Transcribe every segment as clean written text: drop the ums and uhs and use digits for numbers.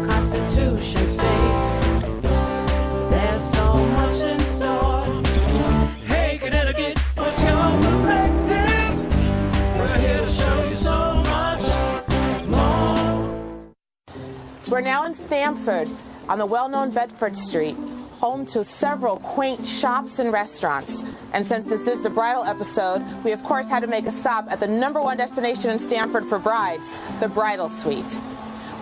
the Constitution state. There's so much in store. Hey, Connecticut, what's your perspective? We're here to show you so much more. We're now in Stamford on the well-known Bedford Street, home to several quaint shops and restaurants. And since this is the bridal episode, we of course had to make a stop at the #1 destination in Stamford for brides, the Bridal Suite.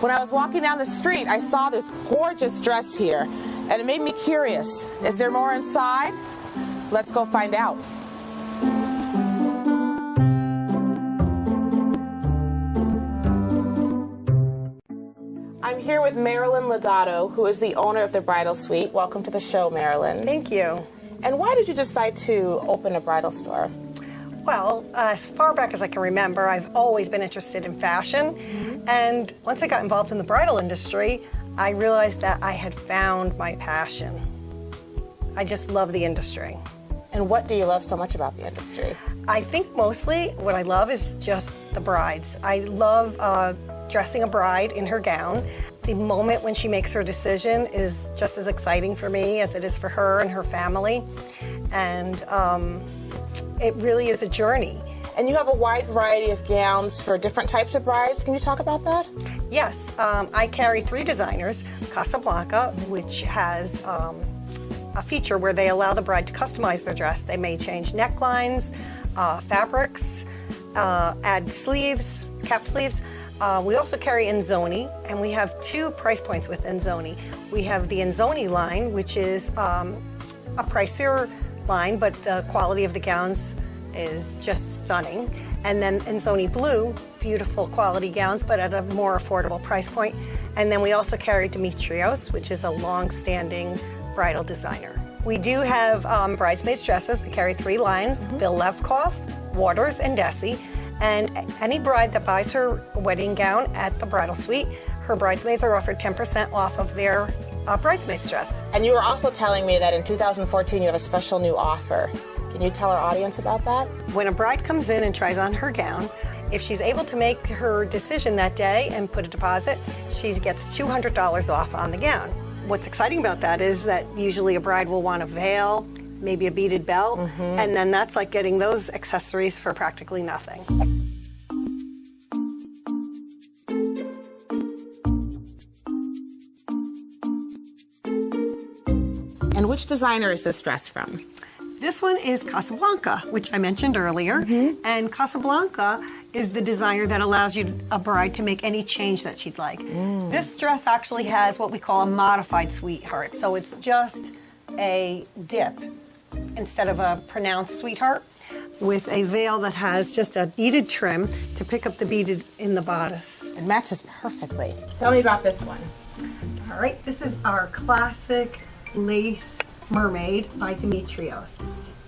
When I was walking down the street, I saw this gorgeous dress here, and it made me curious. Is there more inside? Let's go find out. I'm here with Marilyn Lodato, who is the owner of the Bridal Suite. Welcome to the show, Marilyn. Thank you. And why did you decide to open a bridal store? Well, as far back as I can remember, I've always been interested in fashion. And once I got involved in the bridal industry, I realized that I had found my passion. I just love the industry. And what do you love so much about the industry? I think mostly what I love is just the brides. I love dressing a bride in her gown. The moment when she makes her decision is just as exciting for me as it is for her and her family. And it really is a journey. And you have a wide variety of gowns for different types of brides. Can you talk about that? Yes, I carry 3 designers. Casablanca, which has a feature where they allow the bride to customize their dress. They may change necklines, fabrics, add sleeves, cap sleeves. We also carry Enzoni, and we have 2 price points with Enzoni. We have the Enzoni line, which is a pricier line, but the quality of the gowns is just stunning. And then Enzoni Blue, beautiful quality gowns, but at a more affordable price point. And then we also carry Demetrios, which is a long-standing bridal designer. We do have bridesmaids dresses. We carry 3 lines, Bill Levkoff, Waters, and Desi. And any bride that buys her wedding gown at the Bridal Suite, her bridesmaids are offered 10% off of their bridesmaid's dress. And you were also telling me that in 2014 you have a special new offer. Can you tell our audience about that? When a bride comes in and tries on her gown, if she's able to make her decision that day and put a deposit, she gets $200 off on the gown. What's exciting about that is that usually a bride will want a veil, maybe a beaded belt, and then that's like getting those accessories for practically nothing. And which designer is this dress from? This one is Casablanca, which I mentioned earlier, and Casablanca is the designer that allows a bride to make any change that she'd like. This dress actually has what we call a modified sweetheart, so it's just a dip instead of a pronounced sweetheart, with a veil that has just a beaded trim to pick up the beaded in the bodice. It matches perfectly. Tell me about this one. All right, this is our classic lace mermaid by Demetrios.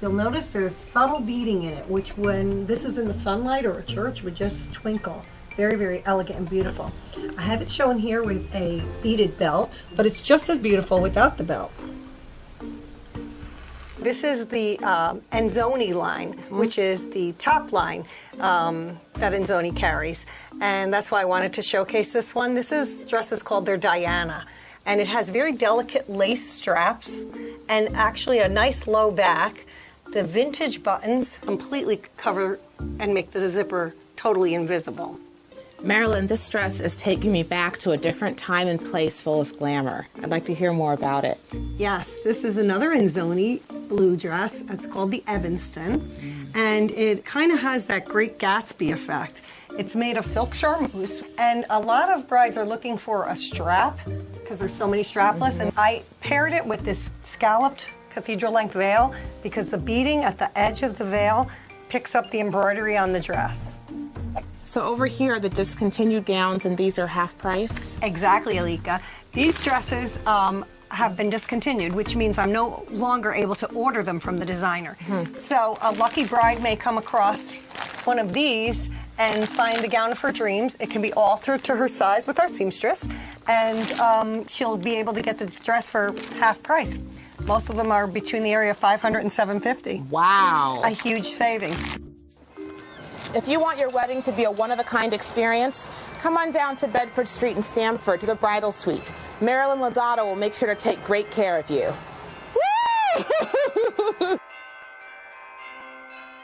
You'll notice there's subtle beading in it, which when this is in the sunlight or a church would just twinkle. Very, very elegant and beautiful. I have it shown here with a beaded belt, but it's just as beautiful without the belt. This is the Enzoni line, which is the top line that Enzoni carries. And that's why I wanted to showcase this one. This dress is called their Diana. And it has very delicate lace straps and actually a nice low back. The vintage buttons completely cover and make the zipper totally invisible. Marilyn, this dress is taking me back to a different time and place full of glamour. I'd like to hear more about it. Yes, this is another Enzoni blue dress. It's called the Evanston, and it kind of has that Great Gatsby effect. It's made of silk charmeuse, and a lot of brides are looking for a strap because there's so many strapless, and I paired it with this scalloped cathedral-length veil because the beading at the edge of the veil picks up the embroidery on the dress. So over here are the discontinued gowns, and these are half price? Exactly, Alika. These dresses have been discontinued, which means I'm no longer able to order them from the designer. So a lucky bride may come across one of these and find the gown of her dreams. It can be altered to her size with our seamstress, and she'll be able to get the dress for half price. Most of them are between the area of $500 and $750. Wow. A huge savings. If you want your wedding to be a one-of-a-kind experience, come on down to Bedford Street in Stamford to the Bridal Suite. Marilyn Lodato will make sure to take great care of you. Woo!